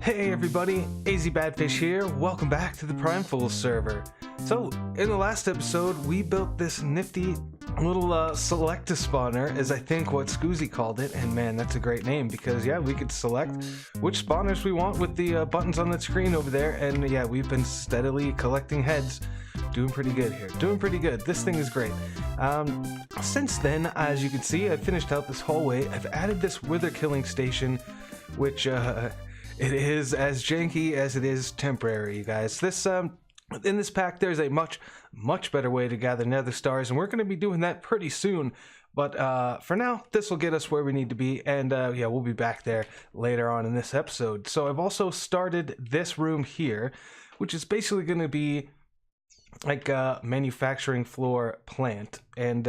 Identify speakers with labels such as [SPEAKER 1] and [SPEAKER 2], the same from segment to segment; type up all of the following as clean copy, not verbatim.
[SPEAKER 1] Hey everybody, AZ Badfish here. Welcome back to the PrimeFools server. So, in the last episode, we built this nifty little select spawner, is I think what Skoozi called it, and man, that's a great name because yeah, we could select which spawners we want with the buttons on the screen over there, and yeah, we've been steadily collecting heads. Doing pretty good here. Doing pretty good. This thing is great. Since then, as you can see, I've finished out this hallway. I've added this wither killing station, which it is as janky as it is temporary, you guys. This in this pack, there's a much better way to gather nether stars, and we're going to be doing that pretty soon. But for now, this will get us where we need to be, and yeah, we'll be back there later on in this episode. So I've also started this room here, which is basically going to be like a manufacturing floor plant, and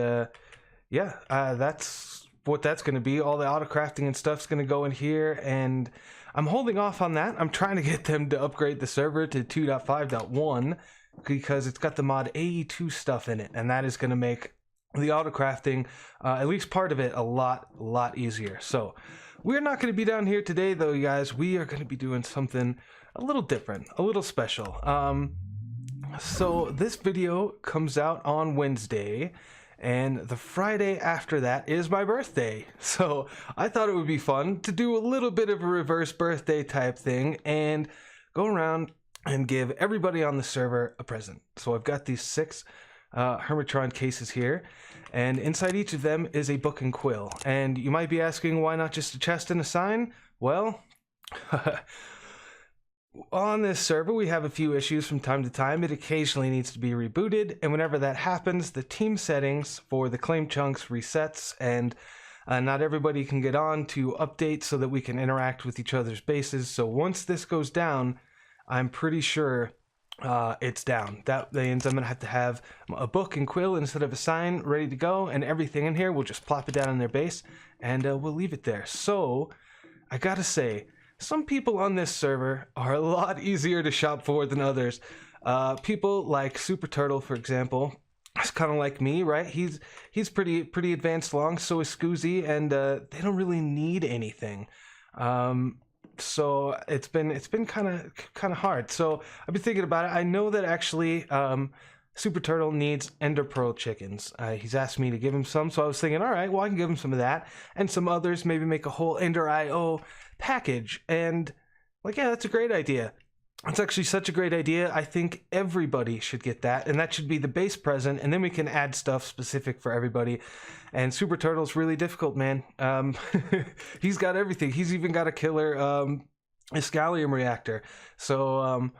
[SPEAKER 1] yeah, that's what that's going to be. All the auto crafting and stuff's going to go in here, and I'm holding off on that. I'm trying to get them to upgrade the server to 2.5.1 because it's got the mod AE2 stuff in it, and that is going to make the auto crafting, at least part of it, a lot easier. So we're not going to be down here today, though, you guys. We are going to be doing something a little different, a little special. So this video comes out on Wednesday, and the Friday after that is my birthday. So I thought it would be fun to do a little bit of a reverse birthday type thing and go around and give everybody on the server a present. So I've got these 6 Hermitron cases here, and inside each of them is a book and quill. And you might be asking, why not just a chest and a sign? Well, on this server, we have a few issues from time to time. It occasionally needs to be rebooted, and whenever that happens, the team settings for the claim chunks resets, and not everybody can get on to update so that we can interact with each other's bases. So once this goes down, I'm pretty sure it's down. That means I'm going to have a book and quill instead of a sign ready to go, and everything in here, we'll just plop it down on their base, and we'll leave it there. So, I gotta say, some people on this server are a lot easier to shop for than others. People like Super Turtle, for example, is kind of like me, right? He's pretty advanced long, so is Skoozi, and they don't really need anything. So it's been kind of hard. So I've been thinking about it. I know that actually Super Turtle needs Ender Pearl chickens. He's asked me to give him some, so I was thinking, all right, well, I can give him some of that, and some others, maybe make a whole Ender IO package. And like, yeah, that's a great idea. It's actually such a great idea. I think everybody should get that, and that should be the base present, and then we can add stuff specific for everybody. And Super Turtle's really difficult, man. He's got everything. He's even got a killer Scalium reactor. So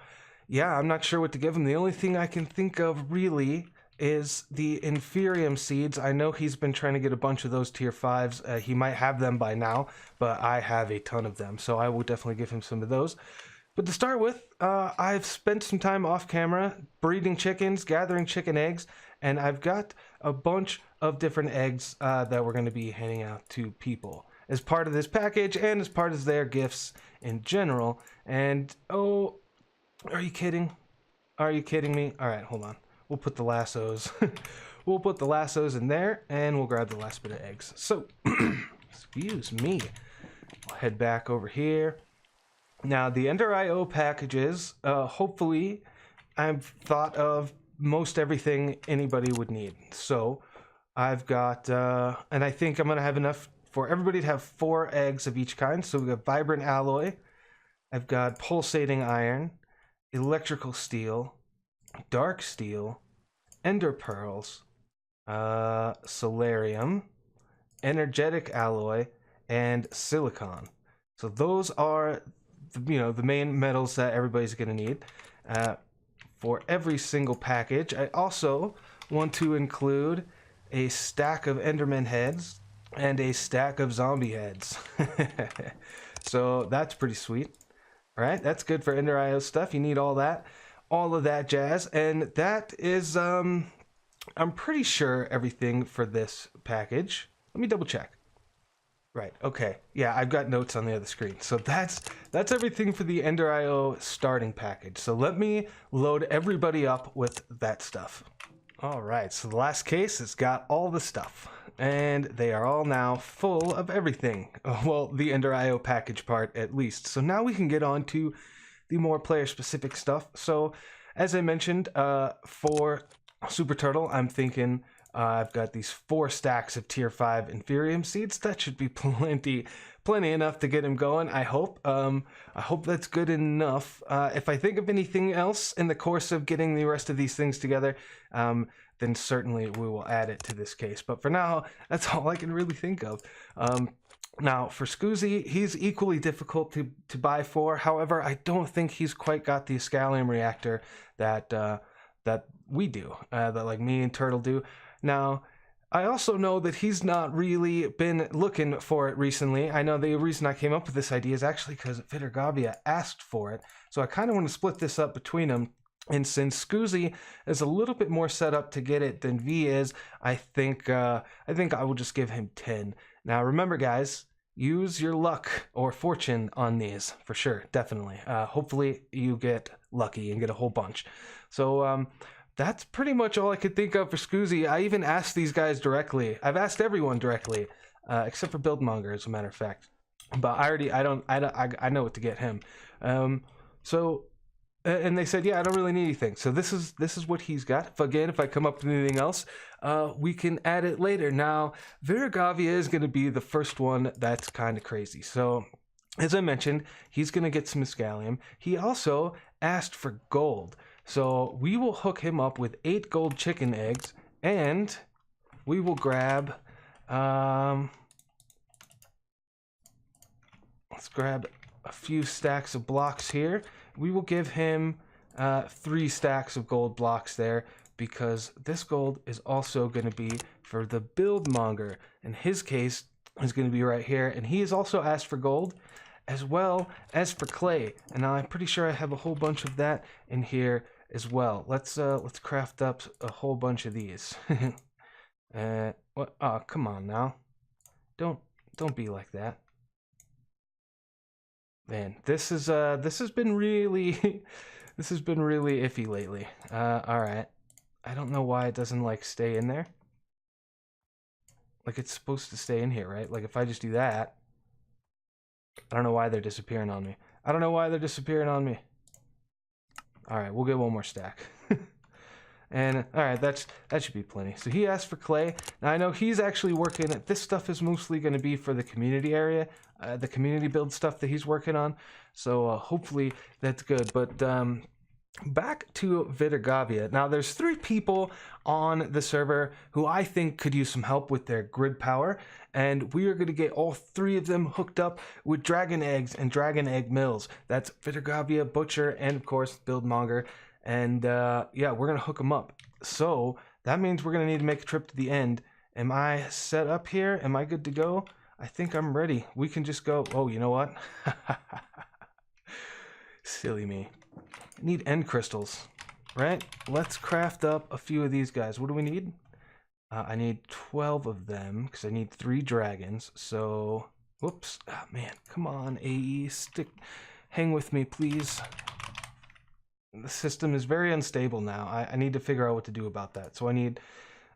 [SPEAKER 1] yeah, I'm not sure what to give him. The only thing I can think of really is the Inferium seeds. I know he's been trying to get a bunch of those tier 5s. He might have them by now, but I have a ton of them, so I will definitely give him some of those. But to start with, I've spent some time off camera breeding chickens, gathering chicken eggs, and I've got a bunch of different eggs that we're going to be handing out to people as part of this package and as part of their gifts in general. And oh, are you kidding? Are you kidding me? All right, hold on. We'll put the lassos. We'll put the lassos in there, and we'll grab the last bit of eggs. So, excuse me. I'll head back over here. Now, the Ender IO packages, hopefully, I've thought of most everything anybody would need. So, I've got, and I think I'm going to have enough for everybody to have 4 eggs of each kind. So, we've got Vibrant Alloy. I've got Pulsating Iron, Electrical Steel, Dark Steel, Ender Pearls, Solarium, Energetic Alloy, and Silicon. So those are, the main metals that everybody's going to need for every single package. I also want to include a stack of Enderman heads and a stack of zombie heads. So that's pretty sweet. All right, that's good for Ender IO stuff. You need all of that jazz, and that is I'm pretty sure everything for this package. Let me double check. Right, okay, yeah, I've got notes on the other screen. So that's everything for the Ender IO starting package. So let me load everybody up with that stuff. All right, so the last case has got all the stuff. and they are all now full of everything. Well, the Ender IO package part at least. So now we can get on to the more player-specific stuff. So, as I mentioned, for Super Turtle, I'm thinking I've got these 4 stacks of Tier 5 Inferium seeds. That should be plenty enough to get him going, I hope. I hope that's good enough. If I think of anything else in the course of getting the rest of these things together, then certainly we will add it to this case. But for now, that's all I can really think of. Now, for Skoozi, he's equally difficult to buy for. However, I don't think he's quite got the Scallium reactor that we do, that like me and Turtle do. Now, I also know that he's not really been looking for it recently. I know the reason I came up with this idea is actually because Vidargavia asked for it. So I kind of want to split this up between them. And since Skoozi is a little bit more set up to get it than V is, I think I will just give him 10. Now remember, guys, use your luck or fortune on these for sure, definitely. Hopefully you get lucky and get a whole bunch. So that's pretty much all I could think of for Skoozi. I even asked these guys directly. I've asked everyone directly, except for Buildmonger, as a matter of fact. But I know what to get him. And they said, yeah, I don't really need anything. So this is what he's got. If I come up with anything else, we can add it later. Now, Vidargavia is going to be the first one that's kind of crazy. So, as I mentioned, he's going to get some Scallium. He also asked for gold. So we will hook him up with 8 gold chicken eggs, and we will grab, let's grab a few stacks of blocks here. We will give him 3 stacks of gold blocks there, because this gold is also going to be for the Buildmonger. In his case, is going to be right here, and he has also asked for gold as well as for clay. And now I'm pretty sure I have a whole bunch of that in here as well. Let's craft up a whole bunch of these. What? Oh, come on now. Don't be like that. Man, this has been really this has been really iffy lately. All right. I don't know why it doesn't like stay in there. Like it's supposed to stay in here, right? Like if I just do that, I don't know why they're disappearing on me. I don't know why they're disappearing on me. All right, we'll get one more stack. And all right, that should be plenty. So he asked for clay. Now I know he's actually working. This stuff is mostly going to be for the community area, the community build stuff that he's working on. So hopefully that's good. But back to Vidargavia. Now there's 3 people on the server who I think could use some help with their grid power, and we are going to get all 3 of them hooked up with dragon eggs and dragon egg mills. That's Vidargavia, Butcher, and of course Buildmonger. And yeah, we're going to hook them up. So that means we're going to need to make a trip to the end. Am I set up here? Am I good to go? I think I'm ready. We can just go. Oh, you know what? Silly me. I need end crystals, right? Let's craft up a few of these guys. What do we need? I need 12 of them because I need 3 dragons. So, whoops. Oh, man, come on, AE. Hang with me, please. The system is very unstable now. I need to figure out what to do about that. So I need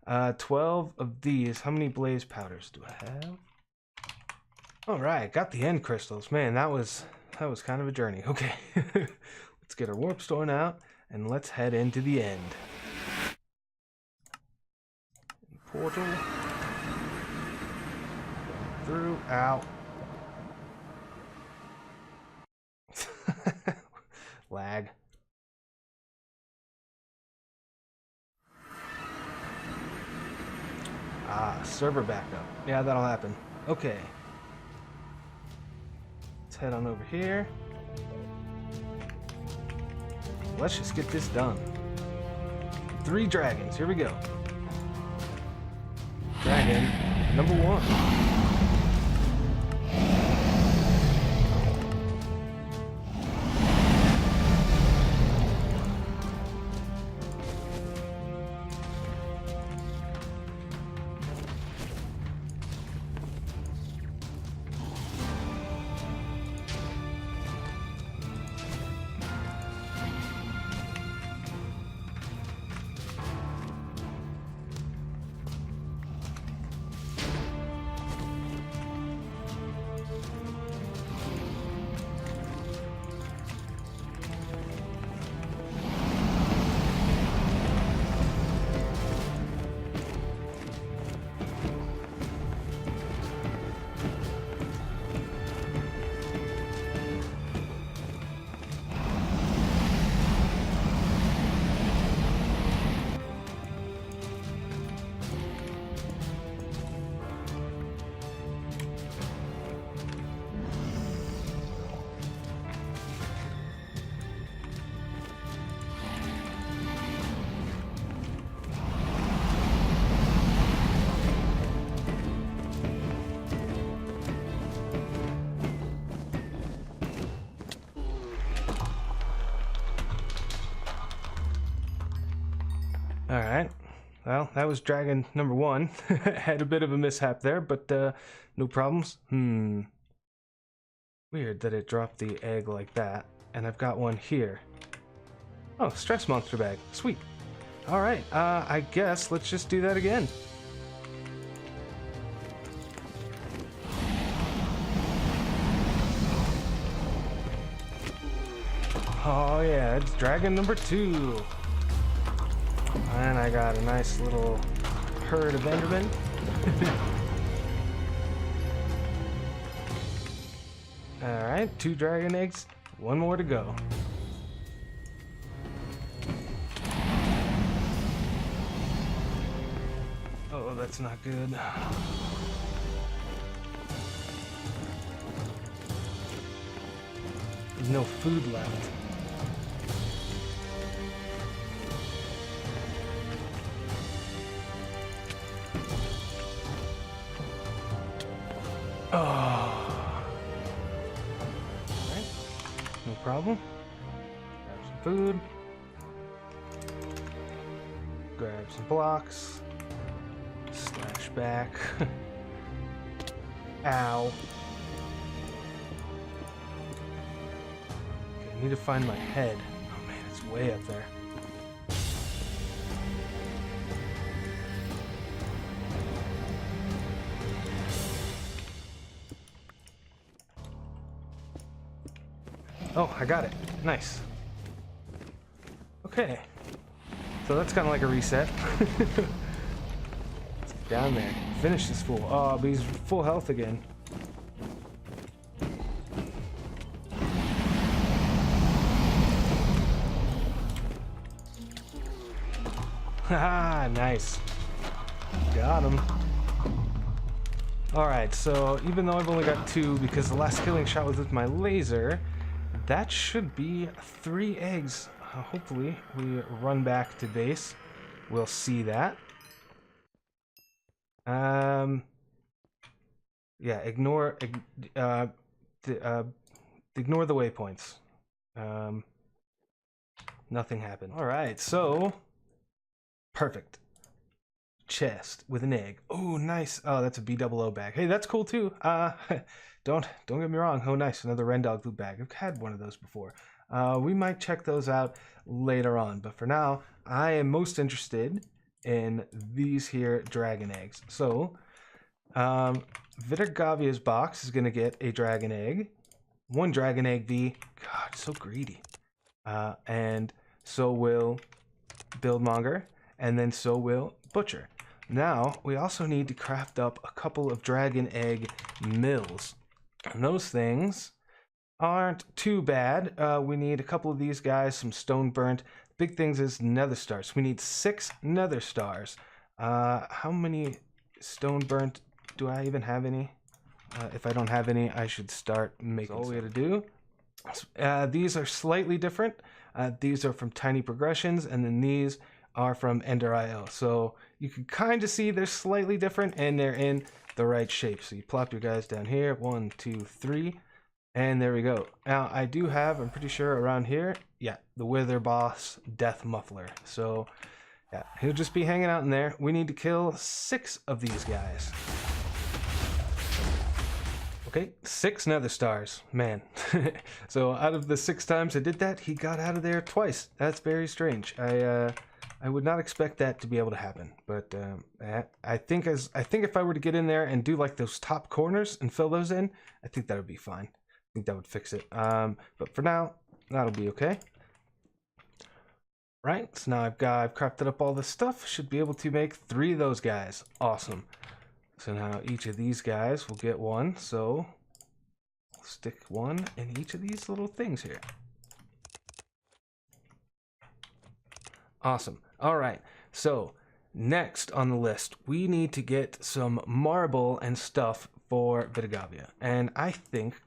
[SPEAKER 1] 12 of these. How many blaze powders do I have? All right, got the end crystals. Man, that was kind of a journey. Okay, let's get our warp stone out and let's head into the end. Portal through out. Lag. Server backup. Yeah, that'll happen. Okay. Let's head on over here. Let's just get this done. 3 dragons. Here we go. Dragon number 1. Alright. Well, that was dragon number 1. Had a bit of a mishap there, but no problems. Weird that it dropped the egg like that. And I've got one here. Oh, stress monster bag. Sweet. Alright, I guess let's just do that again. Oh yeah, it's dragon number 2. And I got a nice little herd of Endermen. Alright, 2 dragon eggs, 1 more to go. Oh, that's not good. There's no food left. Oh. Alright. No problem. Grab some food. Grab some blocks. Slash back. Ow. Okay, I need to find my head. Oh man, it's way up there. Oh, I got it. Nice. Okay. So that's kind of like a reset. Let's get down there. Finish this fool. Oh, but he's full health again. Haha, nice. Got him. Alright, so even though I've only got 2 because the last killing shot was with my laser, that should be 3 eggs. Hopefully we run back to base. We'll see that. Yeah, ignore the waypoints. Nothing happened. Alright, so perfect. Chest with an egg. Oh, nice. Oh, that's a BOO bag. Hey, that's cool too. Don't get me wrong. Oh, nice. Another Rendog loot bag. I've had one of those before. We might check those out later on, but for now, I am most interested in these here dragon eggs. So, Vidargavia's box is going to get a dragon egg. 1 dragon egg V. God, so greedy. And so will Buildmonger, and then so will Butcher. Now, we also need to craft up a couple of dragon egg mills. And those things aren't too bad. We need a couple of these guys, some stone burnt. Big things is nether stars. We need 6 nether stars. How many stone burnt do I even have any? If I don't have any, I should start making. That's all we got to do. These are slightly different. These are from Tiny Progressions, and then these are from Ender.io. So you can kind of see they're slightly different, and they're in the right shape. So you plop your guys down here. 1, 2, 3. And there we go. Now, I do have, I'm pretty sure around here, yeah, the Wither Boss Death Muffler. So, yeah, he'll just be hanging out in there. We need to kill 6 of these guys. Okay, 6 nether stars. Man. So, out of the 6 times I did that, he got out of there twice. That's very strange. I would not expect that to be able to happen. But, I think if I were to get in there and do, like, those top corners and fill those in, I think that would be fine. I think that would fix it. But for now, that'll be okay. Right, so now I've crafted up all this stuff. Should be able to make 3 of those guys. Awesome. So now each of these guys will get 1. So I'll stick 1 in each of these little things here. Awesome. All right. So next on the list, we need to get some marble and stuff for Vidargavia. And I think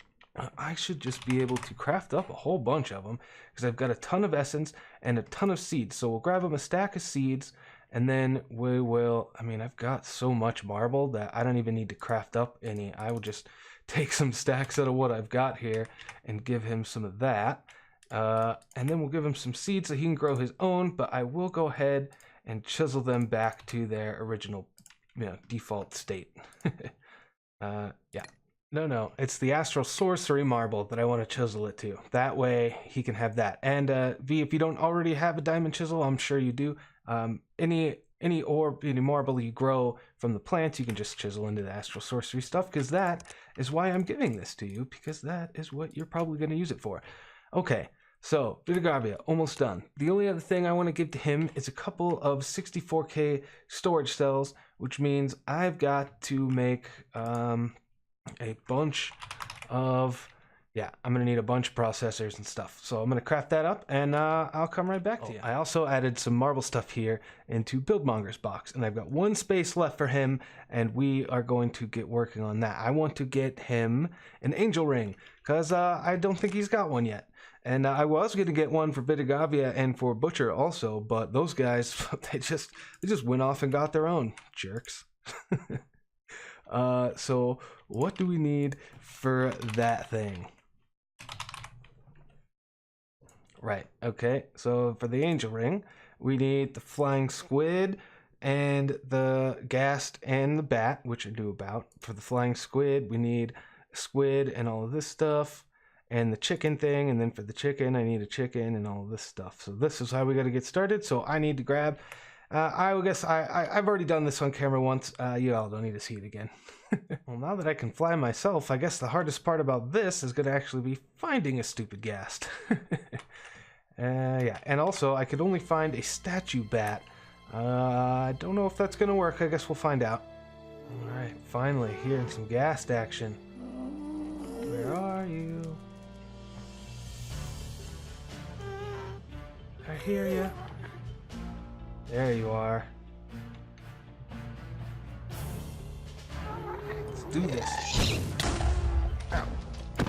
[SPEAKER 1] I should just be able to craft up a whole bunch of them because I've got a ton of essence and a ton of seeds. So we'll grab them a stack of seeds, and then we will, I mean, I've got so much marble that I don't even need to craft up any. I will just take some stacks out of what I've got here and give him some of that. And then we'll give him some seeds so he can grow his own, but I will go ahead and chisel them back to their original, default state. Yeah. No, it's the Astral Sorcery Marble that I want to chisel it to. That way he can have that. And V, if you don't already have a diamond chisel, I'm sure you do. Any orb, any marble you grow from the plants, you can just chisel into the Astral Sorcery stuff, because that is why I'm giving this to you, because that is what you're probably going to use it for. Okay, so Vidargavia, almost done. The only other thing I want to give to him is a couple of 64K storage cells, which means I've got to make a bunch of, I'm going to need a bunch of processors and stuff. So I'm going to craft that up, and I'll come right back to you. I also added some marble stuff here into Buildmonger's box, and I've got one space left for him, and we are going to get working on that. I want to get him an angel ring, because I don't think he's got one yet. And I was going to get one for Vidargavia and for Butcher also, but those guys, they just went off and got their own. Jerks. So what do we need for that thing? Right, okay, so for the angel ring, we need the flying squid and the ghast and the bat, which I knew about. For the flying squid, we need squid and all of this stuff, and the chicken thing, and then for the chicken, I need a chicken and all of this stuff. So this is how we got to get started, so I need to grab... I guess I've already done this on camera once. You all don't need to see it again. Well, now that I can fly myself, I guess the hardest part about this is going to actually be finding a stupid ghast. Yeah, and also I could only find a statue bat. I don't know if that's going to work. I guess we'll find out. Alright, finally hearing some ghast action. Where are you? I hear you. There you are. Let's do this. Ow. Come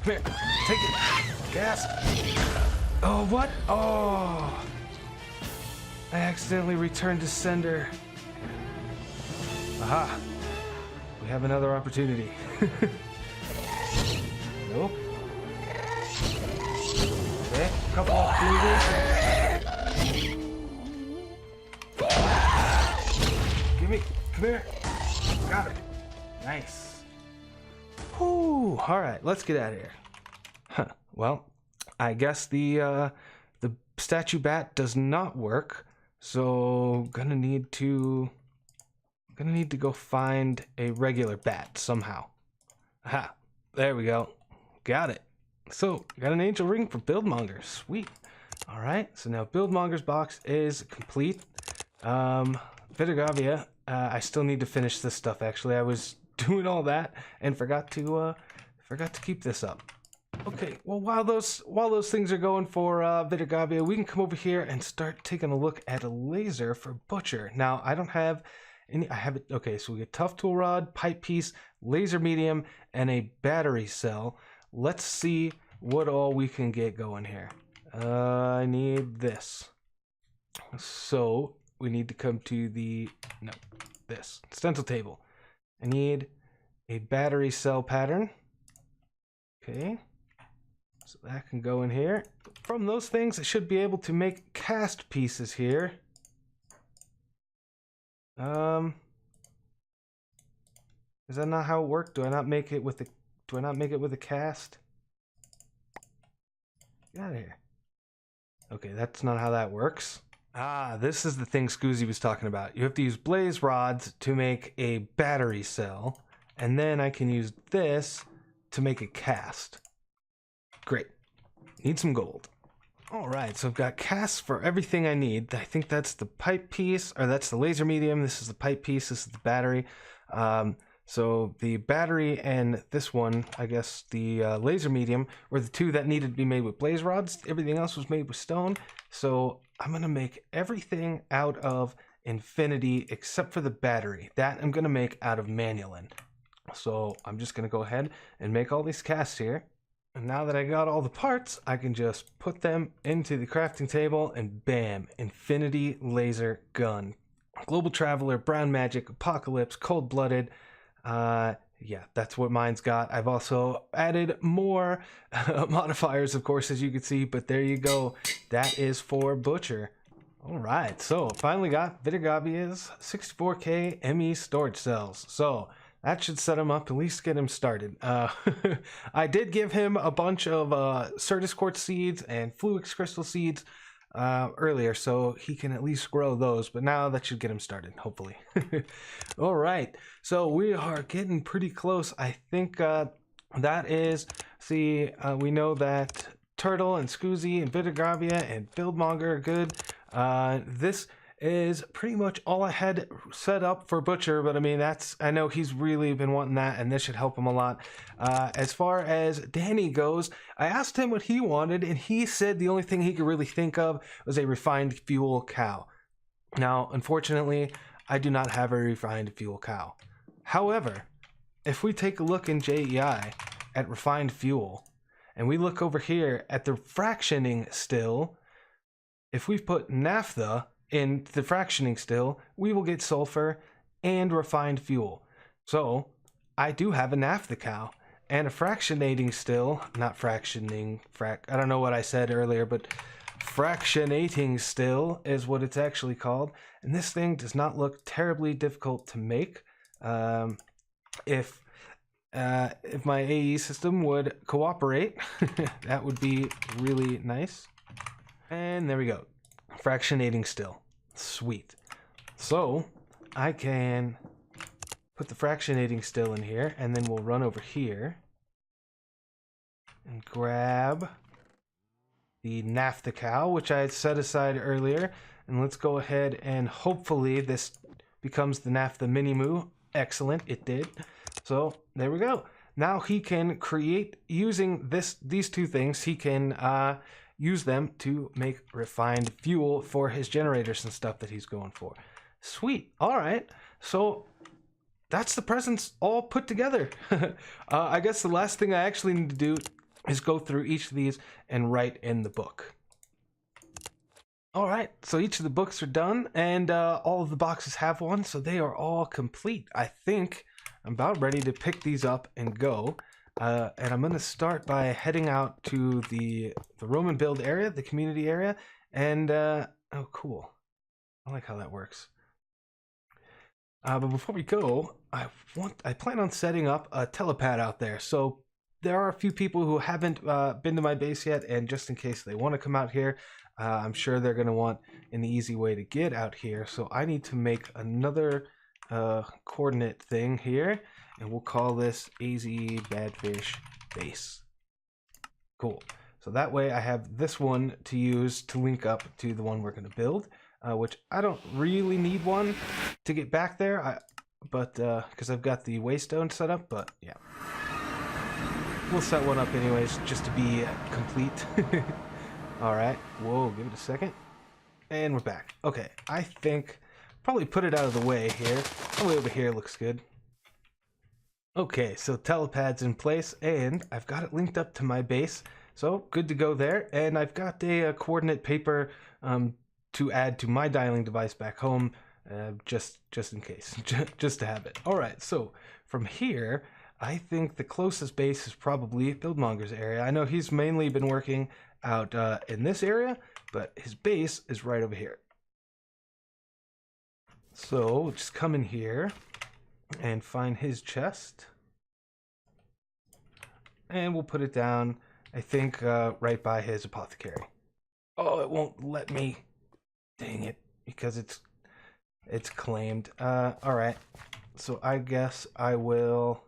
[SPEAKER 1] here. Take it. Gas. Oh, what? Oh. I accidentally returned to sender. Aha. We have another opportunity. Nope. Okay, couple of cleavers. Come here. Got it. Nice. Whew. Alright, let's get out of here. Huh. Well, I guess the statue bat does not work, so gonna need to go find a regular bat somehow. Aha. There we go. Got it. So, got an angel ring for Buildmonger. Sweet. Alright, so now Buildmonger's box is complete. Vidargavia, I still need to finish this stuff. Actually, I was doing all that and forgot to keep this up. Okay, well while those things are going for Vidargavia, we can come over here and start taking a look at a laser for Butcher. Now I don't have any. I have it. Okay, so we get tough tool rod, pipe piece, laser medium, and a battery cell. Let's see what all we can get going here. I need this. So we need to come to this stencil table. I need a battery cell pattern. Okay, so that can go in here. From those things, I should be able to make cast pieces here. Is that not how it worked? Do I not make it with a cast? Get out of here. Okay, that's not how that works. Ah, this is the thing Skoozi was talking about. You have to use blaze rods to make a battery cell, and then I can use this to make a cast. Great. Need some gold. Alright, so I've got casts for everything I need. I think that's the pipe piece, or that's the laser medium. This is the pipe piece, this is the battery. So the battery and this one, I guess the laser medium, were the two that needed to be made with blaze rods. Everything else was made with stone. So I'm going to make everything out of infinity except for the battery. That I'm going to make out of manulin. So I'm just going to go ahead and make all these casts here. And now that I got all the parts, I can just put them into the crafting table and bam, infinity laser gun. Global Traveler, Brown Magic, Apocalypse, Cold-Blooded. Yeah, that's what mine's got. I've also added more modifiers, of course, as you can see, but there you go. That is for Butcher. All right, so finally got Vidargavia's 64K ME storage cells. So that should set him up, at least get him started. I did give him a bunch of Certus Quartz seeds and Foex crystal seeds earlier, so he can at least grow those, but now that should get him started, hopefully. All right, so we are getting pretty close. I think that is, see, we know that Turtle and Skoozi and Vidargavia and Buildmonger are good. This is pretty much all I had set up for Butcher, but I mean, I know he's really been wanting that, and this should help him a lot. As far as Danny goes, I asked him what he wanted, and he said the only thing he could really think of was a refined fuel cow. Now, unfortunately, I do not have a refined fuel cow. However, if we take a look in JEI at refined fuel, and we look over here at the fractioning still, if we put naphtha in the fractioning still, we will get sulfur and refined fuel. So I do have a naphtha cow and a fractionating still, not fractioning, I don't know what I said earlier, but fractionating still is what it's actually called. And this thing does not look terribly difficult to make. If my AE system would cooperate, that would be really nice. And there we go. Fractionating still. Sweet. So I can put the fractionating still in here, and then we'll run over here and grab the naphtha cow, which I had set aside earlier. And let's go ahead and hopefully this becomes the naphtha mini moo. Excellent, it did. So there we go. Now he can create, using these two things, he can use them to make refined fuel for his generators and stuff that he's going for. Sweet. All right. So that's the presents all put together. I guess the last thing I actually need to do is go through each of these and write in the book. All right. So each of the books are done, and all of the boxes have one, so they are all complete. I think I'm about ready to pick these up and go. And I'm going to start by heading out to the Roman build area, the community area, and oh, cool. I like how that works. But before we go, I plan on setting up a telepad out there. So there are a few people who haven't been to my base yet, and just in case they want to come out here, I'm sure they're going to want an easy way to get out here. So I need to make another coordinate thing here, and we'll call this AZ Badfish Base. Cool. So that way I have this one to use to link up to the one we're going to build, which I don't really need one to get back there, but because I've got the waystone set up, but yeah. We'll set one up anyways, just to be complete. All right. Whoa, give it a second. And we're back. Okay, I think probably put it out of the way here. The way over here looks good. Okay, so telepad's in place, and I've got it linked up to my base, so good to go there. And I've got a coordinate paper to add to my dialing device back home, just in case, just to have it. All right, so from here, I think the closest base is probably Buildmonger's area. I know he's mainly been working out in this area, but his base is right over here. So we'll just come in here and find his chest, and we'll put it down, I think, right by his apothecary. Oh, it won't let me. Dang it, because it's claimed. All right, so I guess I will.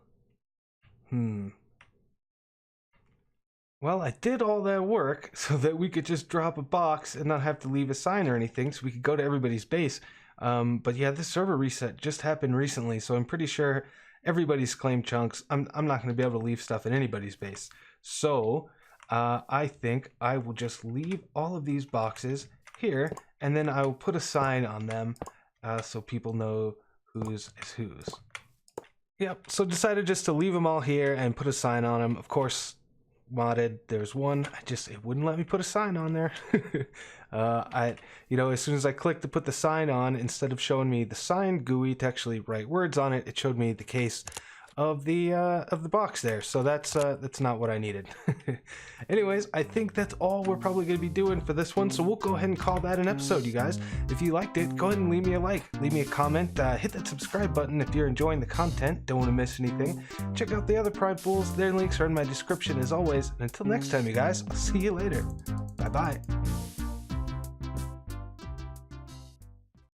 [SPEAKER 1] Well, I did all that work so that we could just drop a box and not have to leave a sign or anything, so we could go to everybody's base. But yeah, this server reset just happened recently, so I'm pretty sure everybody's claimed chunks. I'm not going to be able to leave stuff in anybody's base. So I think I will just leave all of these boxes here, and then I will put a sign on them so people know whose is whose. Yep, so decided just to leave them all here and put a sign on them. Of course, modded, there's one, it wouldn't let me put a sign on there. As soon as I clicked to put the sign on, instead of showing me the sign GUI to actually write words on it, it showed me the case of the box there. So that's not what I needed. Anyways, I think that's all we're probably going to be doing for this one. So we'll go ahead and call that an episode, you guys. If you liked it, go ahead and leave me a like, leave me a comment, hit that subscribe button if you're enjoying the content, don't want to miss anything. Check out the other PrimeFools. Their links are in my description as always. And until next time, you guys, I'll see you later. Bye bye.